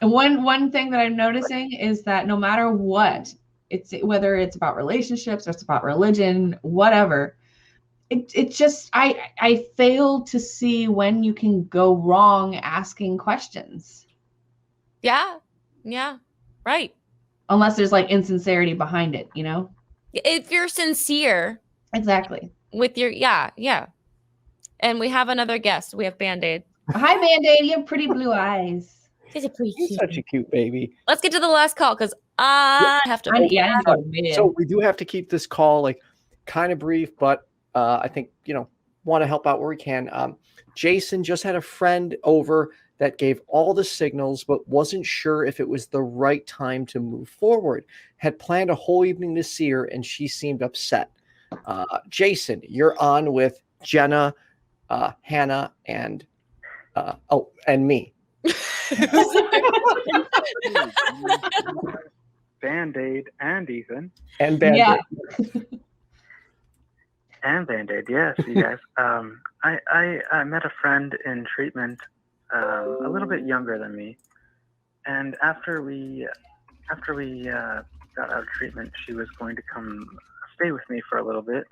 And one thing that I'm noticing is that no matter what, whether it's about relationships or it's about religion, whatever, it just I fail to see when you can go wrong asking questions. Yeah, right. Unless there's like insincerity behind it, you know? If you're sincere. Exactly. With your, yeah. And we have another guest. We have Bandaid. Hi, Bandaid. You have pretty blue eyes. He's a pretty He's such a cute baby. Let's get to the last call because I have to. I need to go to bed. So we do have to keep this call like kind of brief, but I think, want to help out where we can. Jason just had a friend over that gave all the signals, but wasn't sure if it was the right time to move forward. Had planned a whole evening to see her, and she seemed upset. Jason, you're on with Jenna, Hannah, and me. Bandaid and Ethan. And Bandaid. Yeah. And Bandaid, yes, you guys. I met a friend in treatment, a little bit younger than me, and after we got out of treatment, she was going to come stay with me for a little bit,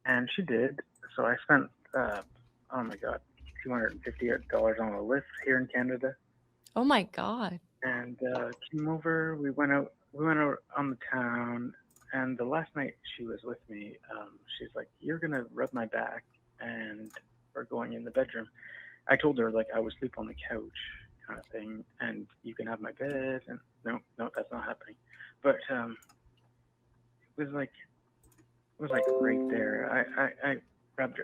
and she did. So I spent oh my god, $250 on a lift here in Canada. Oh my god! And came over. We went out on the town. And the last night she was with me, she's like, "You're gonna rub my back, and we're going in the bedroom." I told her like I would sleep on the couch, kind of thing, and you can have my bed. And no, that's not happening. But it was like right there. I rubbed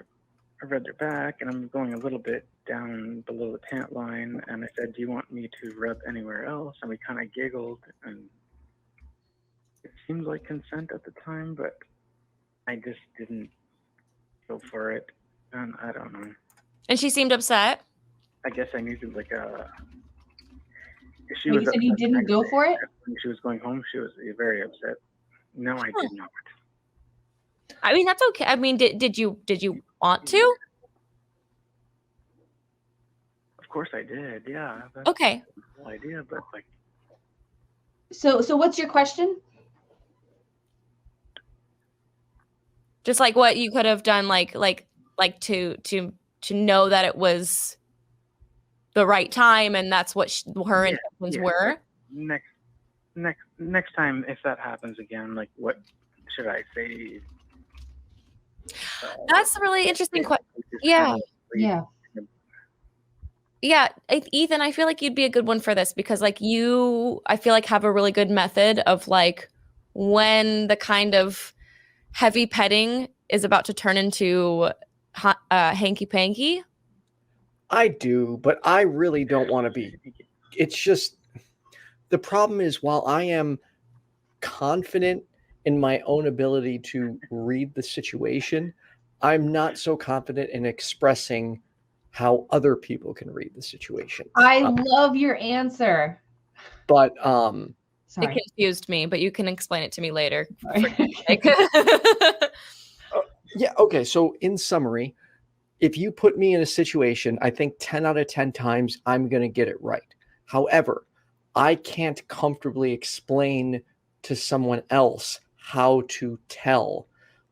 her back, and I'm going a little bit down below the pant line, and I said, "Do you want me to rub anywhere else?" And we kind of giggled, and it seemed like consent at the time, but I just didn't go for it, and I don't know. And she seemed upset. I guess I needed like a. You said you didn't go for it? When she was going home, she was very upset. No, I did not. I mean, that's okay. I mean, did you want to? Of course I did. Yeah. That's okay. The whole idea, but like. So what's your question? Just like what you could have done, like to know that it was the right time, and that's what her intentions were. Next time, if that happens again, like what should I say? That's a really interesting question. Yeah. Ethan, I feel like you'd be a good one for this because like I feel like have a really good method of like when the kind of heavy petting is about to turn into hanky-panky. I do, but I really don't want to be. It's just the problem is while I am confident in my own ability to read the situation, I'm not so confident in expressing how other people can read the situation. I love your answer. But Sorry. It confused me, but you can explain it to me later. Yeah, okay. So in summary, if you put me in a situation, I think 10 out of 10 times I'm going to get it right. However, I can't comfortably explain to someone else how to tell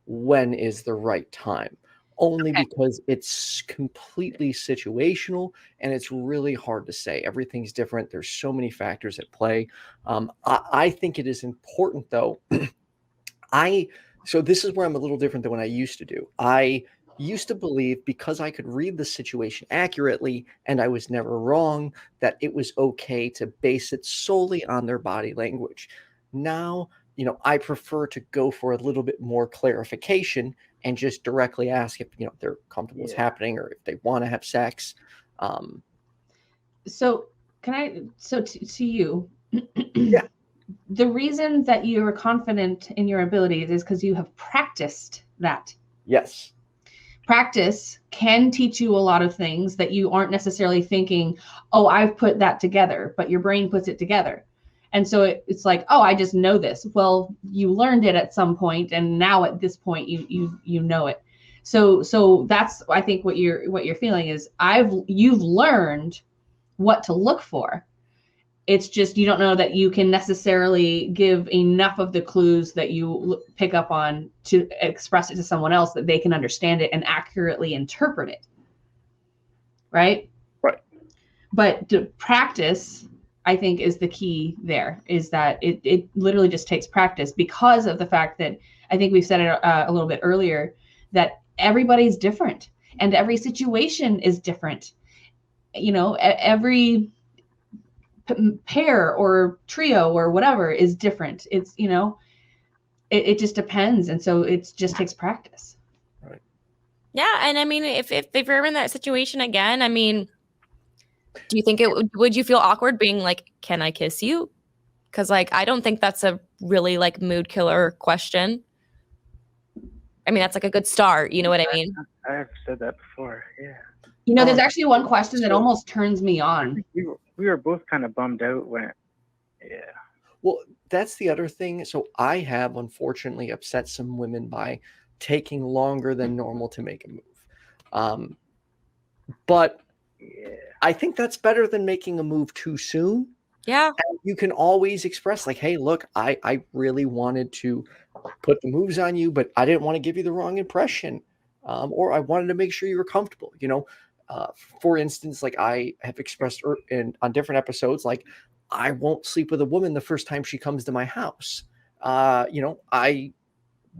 when is the right time. Only because it's completely situational and it's really hard to say. Everything's different. There's so many factors at play. I think it is important, though. So this is where I'm a little different than what I used to do. I used to believe because I could read the situation accurately and I was never wrong, that it was okay to base it solely on their body language. Now, I prefer to go for a little bit more clarification and just directly ask if, they're comfortable what's happening or if they want to have sex. So to you, yeah. The reason that you are confident in your abilities is because you have practiced that. Yes. Practice can teach you a lot of things that you aren't necessarily thinking, oh, I've put that together, but your brain puts it together. And so it's like, oh, I just know this. Well, you learned it at some point, and now at this point, you know it. So that's, I think, what you're feeling is you've learned what to look for, It's just you don't know that you can necessarily give enough of the clues that you pick up on to express it to someone else that they can understand it and accurately interpret it. Right? Right. But to practice, I think, is the key there, is that it literally just takes practice, because of the fact that I think we've said it a little bit earlier, that everybody's different and every situation is different. You know, every pair or trio or whatever is different. It's, you know, it just depends. And so it just takes practice. Right. Yeah. And I mean, if you're in that situation again, I mean, do you think would you feel awkward being like, can I kiss you? Because like, I don't think that's a really like mood killer question. I mean, that's like a good start. You know what I mean? I've said that before. Yeah. You know, there's actually one question that almost turns me on. We were both kind of bummed out when, yeah. Well, that's the other thing. So I have unfortunately upset some women by taking longer than normal to make a move. But yeah, I think that's better than making a move too soon. Yeah. And you can always express like, hey, look, I really wanted to put the moves on you, but I didn't want to give you the wrong impression. Or I wanted to make sure you were comfortable, you know. For instance, like I have expressed on different episodes, like I won't sleep with a woman the first time she comes to my house. You know, I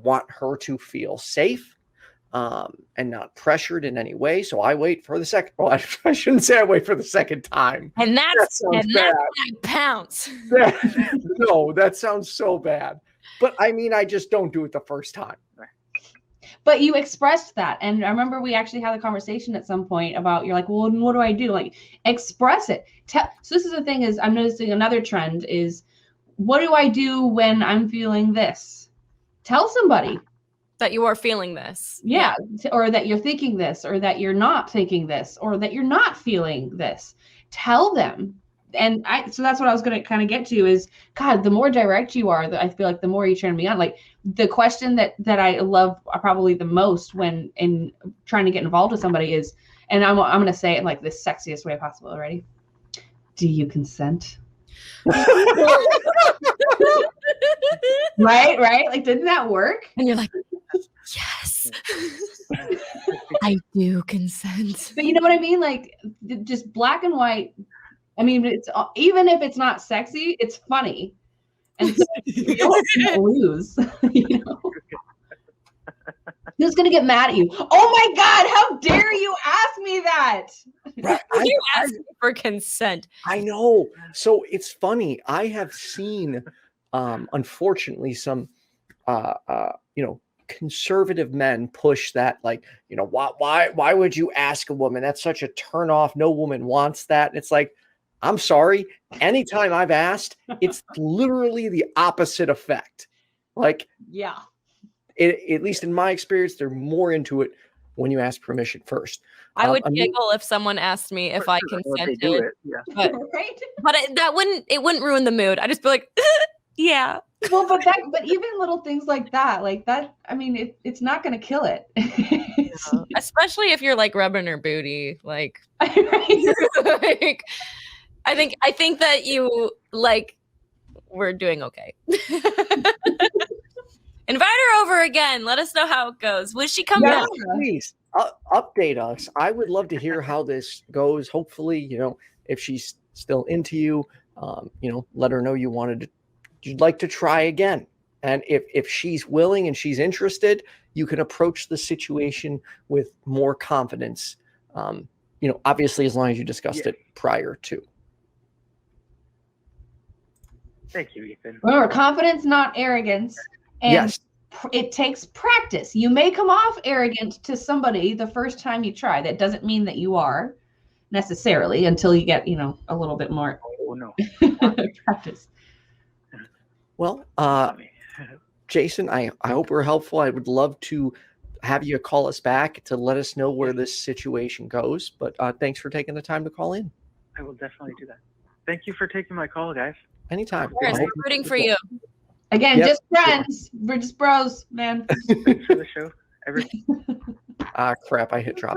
want her to feel safe and not pressured in any way. So I wait for the second. Well, I shouldn't say I wait for the second time. And that's when I pounce. No, that sounds so bad. But I mean, I just don't do it the first time. But you expressed that. And I remember we actually had a conversation at some point about, you're like, well, what do I do? Like, express it. So this is the thing, is I'm noticing another trend is, what do I do when I'm feeling this? Tell somebody that you are feeling this. Yeah. Or that you're thinking this, or that you're not thinking this, or that you're not feeling this. Tell them. And so that's what I was going to kind of get to is, God, the more direct you are, I feel like the more you turn me on. Like the question that I love probably the most when in trying to get involved with somebody is, and I'm going to say it in like the sexiest way possible. Ready? Do you consent? Right? Like, didn't that work? And you're like, yes, I do consent. But you know what I mean? Like just black and white. I mean, it's even if it's not sexy, it's funny, and so you don't lose. You know, who's gonna get mad at you? Oh my God! How dare you ask me that? Right. You ask me for consent. I know. So it's funny. I have seen, unfortunately, some, you know, conservative men push that, like, you know, why would you ask a woman? That's such a turn off. No woman wants that. And it's like, I'm sorry. Anytime I've asked, it's literally the opposite effect. Like, yeah, at least in my experience, they're more into it when you ask permission first. I would giggle if someone asked me if I consented. Yeah. But it wouldn't ruin the mood. I'd just be like, yeah. Well, but even little things like that, I mean, it's not going to kill it. Especially if you're like rubbing her booty, like, right? like I think that you like, we're doing okay. Invite her over again. Let us know how it goes. Will she come back? Please update us. I would love to hear how this goes. Hopefully, you know, if she's still into you, you know, let her know you'd like to try again. And if she's willing and she's interested, you can approach the situation with more confidence. You know, obviously, as long as you discussed it prior to. Thank you, Ethan. Remember, confidence, not arrogance. And yes. It takes practice. You may come off arrogant to somebody the first time you try. That doesn't mean that you are necessarily until you get, you know, a little bit more practice. Well, Jason, I hope we're helpful. I would love to have you call us back to let us know where this situation goes. But thanks for taking the time to call in. I will definitely do that. Thank you for taking my call, guys. Anytime. We're rooting for you. Again, just friends. We're just bros, man. Thanks for the show. Crap, I hit drop.